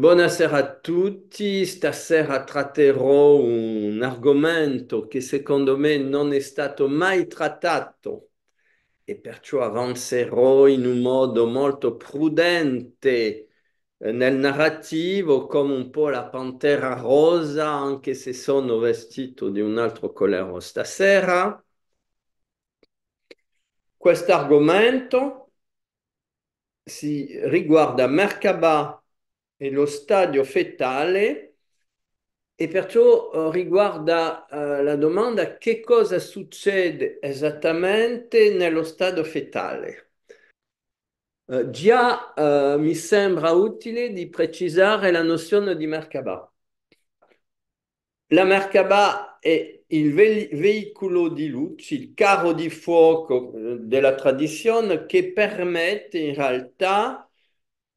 Buonasera a tutti, stasera tratterò un argomento che secondo me non è stato mai trattato e perciò avanzerò in un modo molto prudente nel narrativo, come un po' la Pantera Rosa, anche se sono vestito di un altro colore stasera. Questo argomento si riguarda Merkabah e lo stadio fetale. E perciò riguarda la domanda che cosa succede esattamente nello stadio fetale. Già mi sembra utile di precisare la nozione di Merkabah. La Merkabah è il veicolo di luce, il carro di fuoco della tradizione che permette in realtà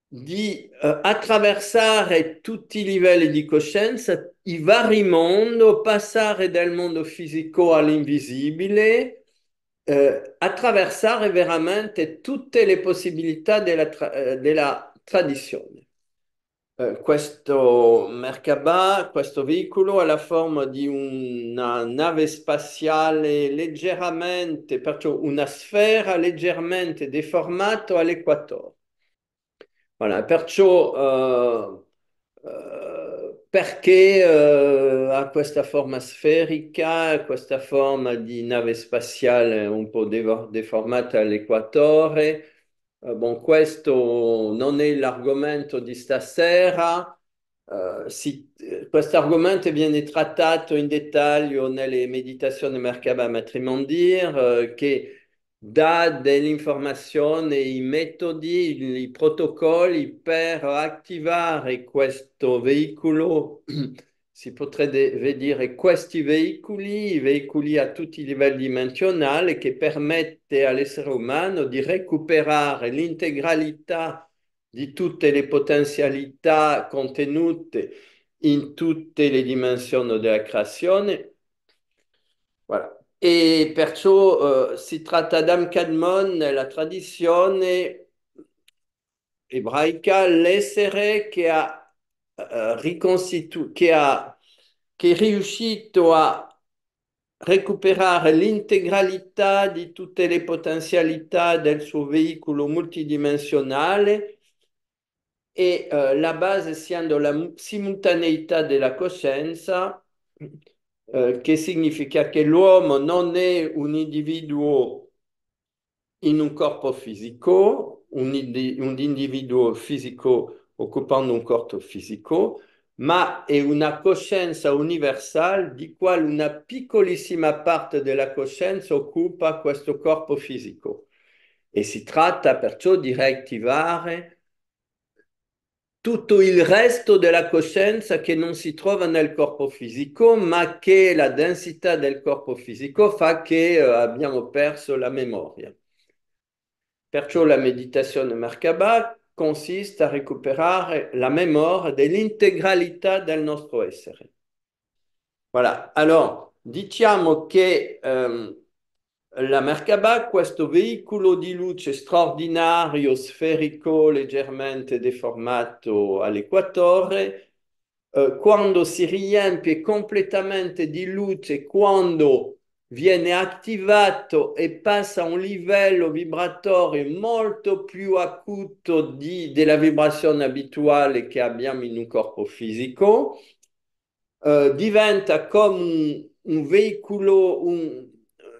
di attraversare tutti i livelli di coscienza, i vari mondi, passare dal mondo fisico all'invisibile, attraversare veramente tutte le possibilità della tradizione. Questo Merkabah, questo veicolo ha la forma di una nave spaziale leggermente, perciò una sfera leggermente deformata all'equatore. Voilà, perciò perché ha questa forma sferica, questa forma di nave spaziale un po' deformata all'equatore? Questo non è l'argomento di stasera. Questo argomento viene trattato in dettaglio nelle meditazioni Merkaba Matrimondir, che dà delle informazioni, i metodi, i protocolli per attivare questo veicolo. Si potrebbe dire questi veicoli, i veicoli a tutti i livelli dimensionali, che permette all'essere umano di recuperare l'integralità di tutte le potenzialità contenute in tutte le dimensioni della creazione. Voilà. E perciò si tratta d'Am Kadmon, nella tradizione ebraica, l'essere che è riuscito a recuperare l'integralità di tutte le potenzialità del suo veicolo multidimensionale e la base siano la simultaneità della coscienza, che significa che l'uomo non è un individuo in un corpo fisico, un individuo fisico occupando un corpo fisico, ma è una coscienza universale di quale una piccolissima parte della coscienza occupa questo corpo fisico. E si tratta perciò di riattivare tutto il resto della coscienza che non si trova nel corpo fisico, ma che la densità del corpo fisico fa che abbiamo perso la memoria. Perciò la meditazione Merkaba consiste a recuperare la memoria dell'integralità del nostro essere. Voilà. Alors, diciamo che la Merkaba, questo veicolo di luce straordinario, sferico, leggermente deformato all'equatore, quando si riempie completamente di luce, quando viene attivato e passa a un livello vibratorio molto più acuto della vibrazione abituale che abbiamo in un corpo fisico, diventa come un veicolo,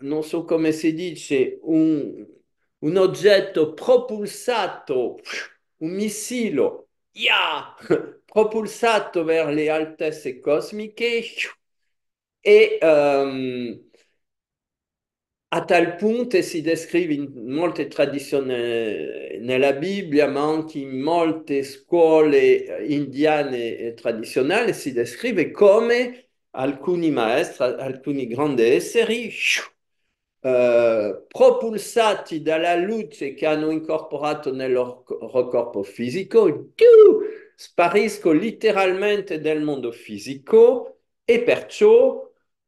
non so come si dice, un oggetto propulsato, un missile, yeah! Propulsato verso le altezze cosmiche e a tal punto si descrive in molte tradizioni nella Bibbia, ma anche in molte scuole indiane tradizionali, si descrive come alcuni maestri, alcuni grandi esseri, propulsati dalla luce che hanno incorporato nel loro corpo fisico, spariscono letteralmente dal mondo fisico e perciò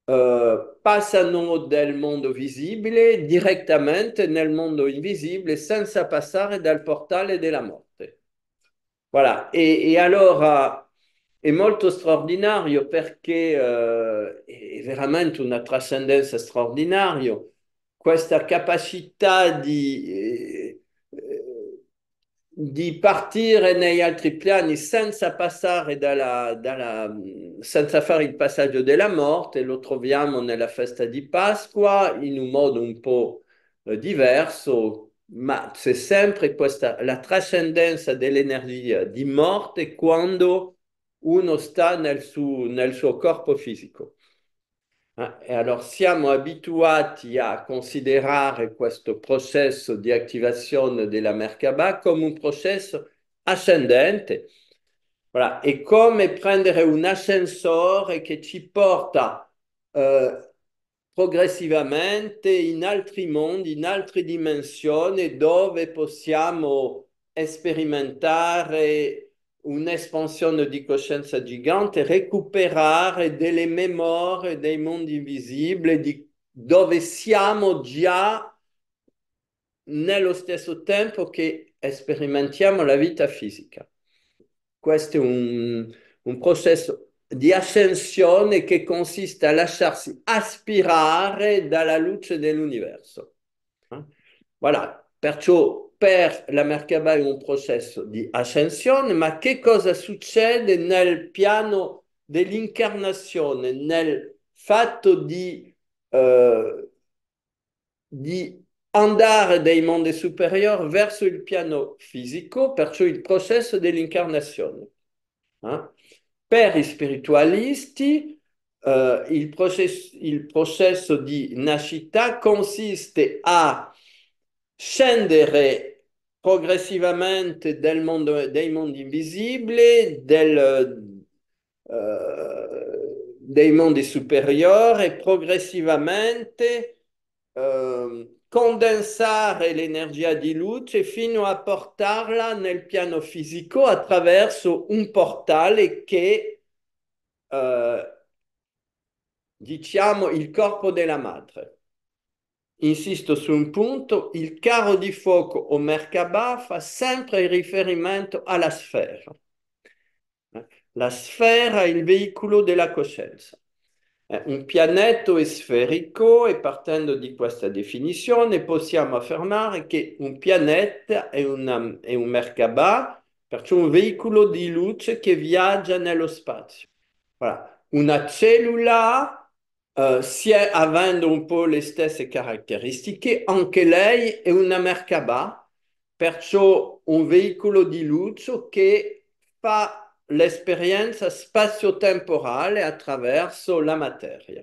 passano dal mondo visibile direttamente nel mondo invisibile senza passare dal portale della morte. Voilà, e allora è molto straordinario perché è veramente una trascendenza straordinaria questa capacità di partire negli altri piani senza passare senza fare il passaggio della morte. Lo troviamo nella festa di Pasqua in un modo un po' diverso, ma c'è sempre questa, la trascendenza dell'energia di morte quando uno sta nel suo corpo fisico. E allora siamo abituati a considerare questo processo di attivazione della Merkabah come un processo ascendente. Voilà. È come prendere un ascensore che ci porta eh, progressivamente in altri mondi, in altre dimensioni dove possiamo sperimentare un'espansione di coscienza gigante, recuperare delle memorie dei mondi invisibili dove siamo già nello stesso tempo che sperimentiamo la vita fisica. Questo è un processo di ascensione che consiste a lasciarsi aspirare dalla luce dell'universo. Voilà, perciò per la Merkabah è un processo di ascensione, ma che cosa succede nel piano dell'incarnazione, nel fatto di andare dai mondi superiori verso il piano fisico, perciò il processo dell'incarnazione. Eh? Per i spiritualisti, il processo di nascita consiste a scendere progressivamente dei mondi invisibili, dei mondi superiori, progressivamente condensare l'energia di luce fino a portarla nel piano fisico attraverso un portale che diciamo il corpo della madre. Insisto su un punto, il carro di fuoco o Merkabah fa sempre riferimento alla sfera. La sfera è il veicolo della coscienza. Un pianeta è sferico e partendo di questa definizione possiamo affermare che un pianeta è un Merkabah, perciò un veicolo di luce che viaggia nello spazio. Voilà. Una cellula, avendo un po' le stesse caratteristiche, anche lei è una Merkabah, perciò un veicolo di luce che fa l'esperienza spazio-temporale attraverso la materia.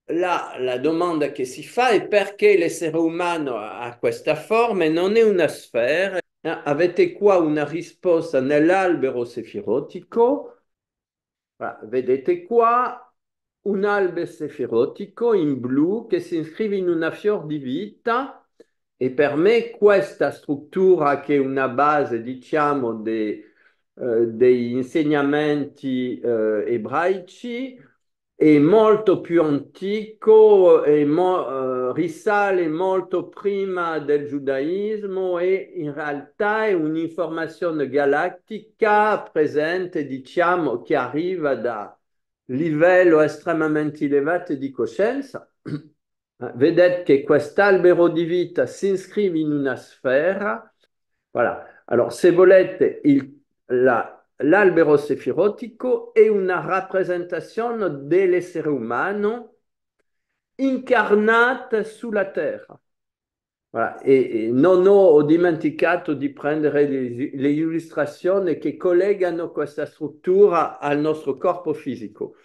La domanda che si fa è perché l'essere umano ha questa forma e non è una sfera. Avete qua una risposta nell'albero sefirotico. Vedete qua un albero sefirotico in blu che si iscrive in una fior di vita e per me questa struttura che è una base, diciamo, degli insegnamenti ebraici è molto più antico e risale molto prima del giudaismo e in realtà è un'informazione galattica presente, diciamo, che arriva da livello estremamente elevato di coscienza. Vedete che quest'albero di vita si iscrive in una sfera. Voilà. Allora, se volete, l'albero sefirotico è una rappresentazione dell'essere umano incarnata sulla terra. Voilà. E non ho dimenticato di prendere le illustrazioni che collegano questa struttura al nostro corpo fisico.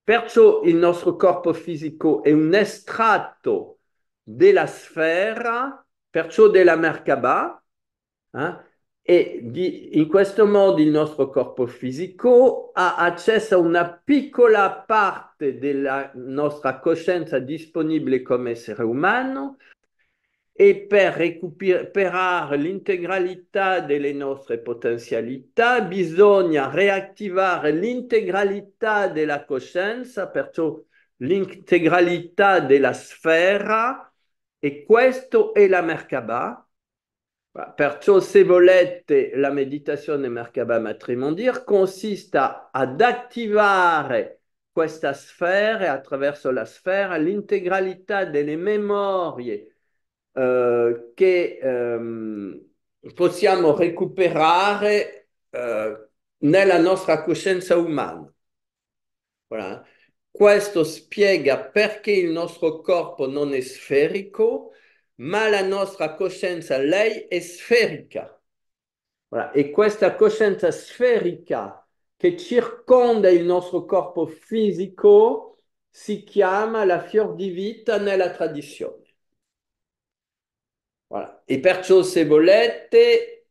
Perciò il nostro corpo fisico è un estratto della sfera, perciò della Merkabah, eh? In questo modo il nostro corpo fisico ha accesso a una piccola parte della nostra coscienza disponibile come essere umano e per recuperare l'integralità delle nostre potenzialità bisogna riattivare l'integralità della coscienza, perciò l'integralità della sfera, e questo è la Merkabah. Perciò, se volete, la meditazione Merkaba Matrimondir consiste ad attivare questa sfera e attraverso la sfera l'integralità delle memorie che possiamo recuperare nella nostra coscienza umana. Voilà. Questo spiega perché il nostro corpo non è sferico, ma la nostra coscienza, lei, è sferica. Voilà. E questa coscienza sferica che circonda il nostro corpo fisico si chiama la fior di vita nella tradizione. Voilà. E perciò, se volete,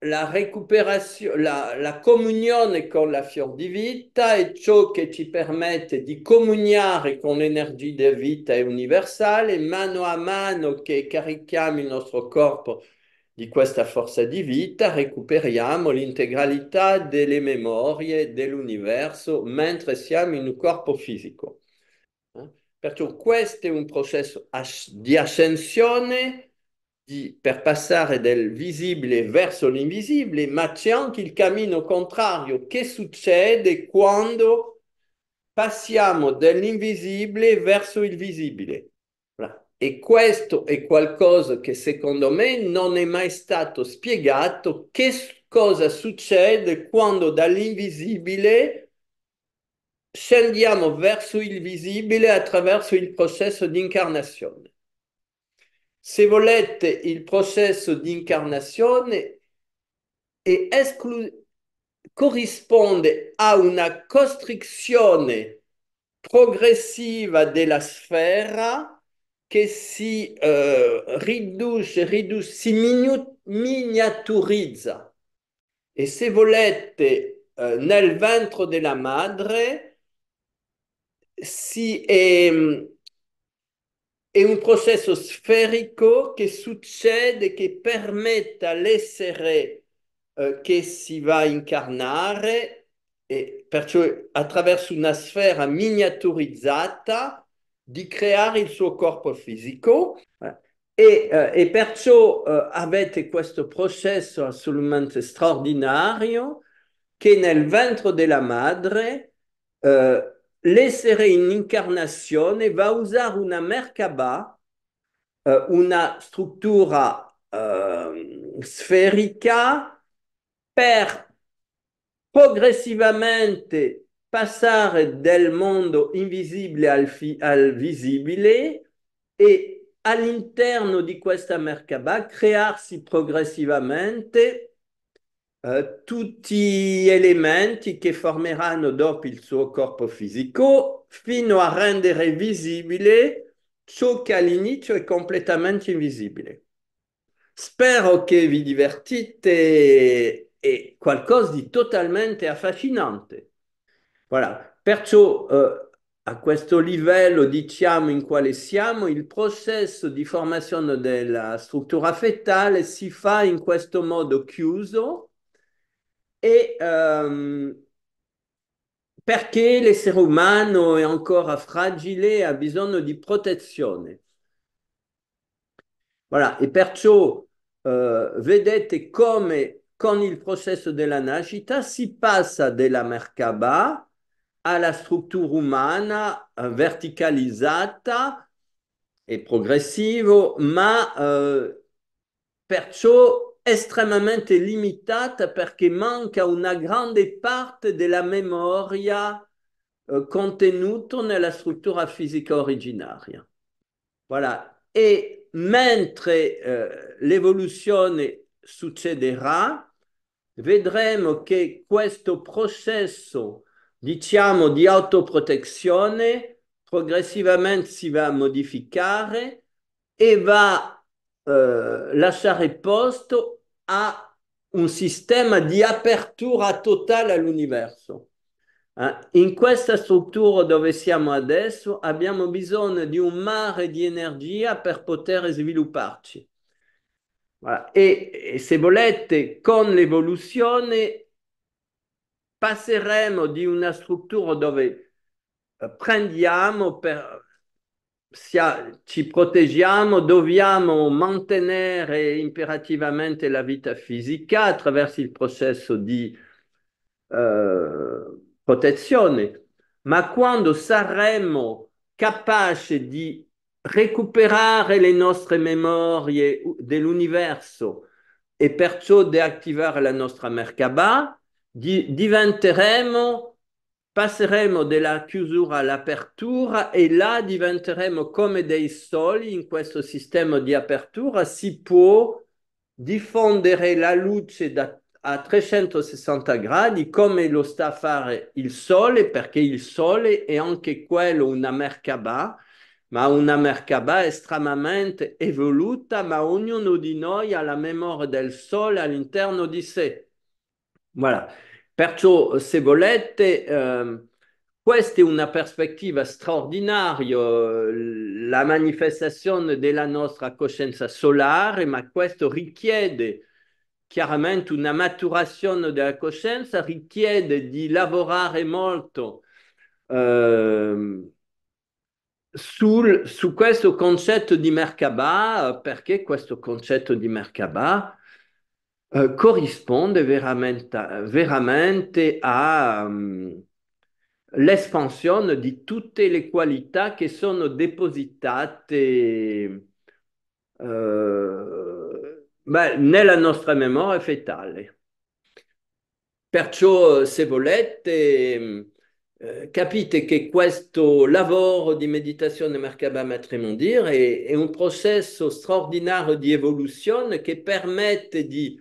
la récupération, la comunione con la fior di vita è ciò che ci permette di comuniare con l'energia della vita universale, mano a mano che carichiamo il nostro corpo di questa forza di vita, recuperiamo l'integralità delle memorie dell'universo mentre siamo in un corpo fisico. Perciò questo è un processo di ascensione per passare dal visibile verso l'invisibile, ma c'è anche il cammino contrario che succede quando passiamo dall'invisibile verso il visibile. E questo è qualcosa che secondo me non è mai stato spiegato, che cosa succede quando dall'invisibile scendiamo verso il visibile attraverso il processo di incarnazione. Se volete, il processo di incarnazione è corrisponde a una costrizione progressiva della sfera che si miniaturizza. E se volete, nel ventre della madre è un processo sferico che succede, che permette all'essere che si va a incarnare, e perciò attraverso una sfera miniaturizzata, di creare il suo corpo fisico. E perciò avete questo processo assolutamente straordinario che nel ventre della madre l'essere in incarnazione va a usare una Merkaba, una struttura sferica per progressivamente passare dal mondo invisibile al visibile e all'interno di questa Merkaba crearsi progressivamente tutti gli elementi che formeranno dopo il suo corpo fisico fino a rendere visibile ciò che all'inizio è completamente invisibile. Spero che vi divertite, è qualcosa di totalmente affascinante. Voilà. Perciò a questo livello diciamo in quale siamo, il processo di formazione della struttura fetale si fa in questo modo chiuso e perché l'essere umano è ancora fragile e ha bisogno di protezione. Voilà. E perciò vedete come con il processo della nascita si passa dalla Merkaba alla struttura umana verticalizzata e progressivo, ma perciò estremamente limitata perché manca una grande parte della memoria contenuta nella struttura fisica originaria. Voilà. E mentre l'evoluzione succederà, vedremo che questo processo, diciamo, di autoprotezione progressivamente si va a modificare e va lasciare posto a un sistema di apertura totale all'universo. In questa struttura dove siamo adesso abbiamo bisogno di un mare di energia per poter svilupparci. Voilà. E se volete, con l'evoluzione passeremo di una struttura dove prendiamo ci proteggiamo, dobbiamo mantenere imperativamente la vita fisica attraverso il processo di protezione, ma quando saremo capaci di recuperare le nostre memorie dell'universo e perciò deattivare la nostra Merkabah, diventeremo, passeremo dalla chiusura all'apertura e là diventeremo come dei soli in questo sistema di apertura. Si può diffondere la luce a 360 gradi come lo sta a fare il Sole, perché il Sole è anche quello una Merkabah, ma una Merkabah estremamente evoluta, ma ognuno di noi ha la memoria del Sole all'interno di sé. Voilà. Perciò, se volete, questa è una prospettiva straordinaria, la manifestazione della nostra coscienza solare, ma questo richiede chiaramente una maturazione della coscienza, richiede di lavorare molto su questo concetto di Merkabah, perché questo concetto di Merkabah corrisponde veramente a l'espansione di tutte le qualità che sono depositate nella nostra memoria fetale. Perciò, se volete, capite che questo lavoro di meditazione Merkabah Matrimondir è un processo straordinario di evoluzione che permette di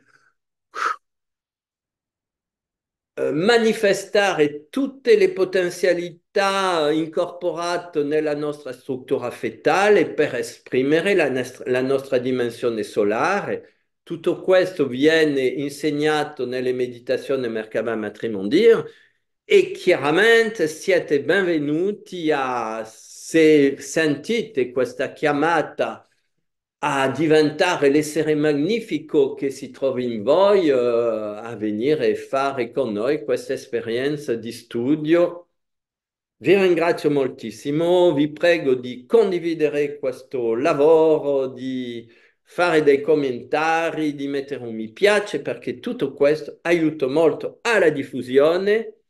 manifestare tutte le potenzialità incorporate nella nostra struttura fetale per esprimere la nostra dimensione solare. Tutto questo viene insegnato nelle meditazioni Merkabah Matrimondir e chiaramente siete benvenuti se sentite questa chiamata a diventare l'essere magnifico che si trova in voi, a venire e fare con noi questa esperienza di studio. Vi ringrazio moltissimo, vi prego di condividere questo lavoro, di fare dei commentari, di mettere un mi piace perché tutto questo aiuta molto alla diffusione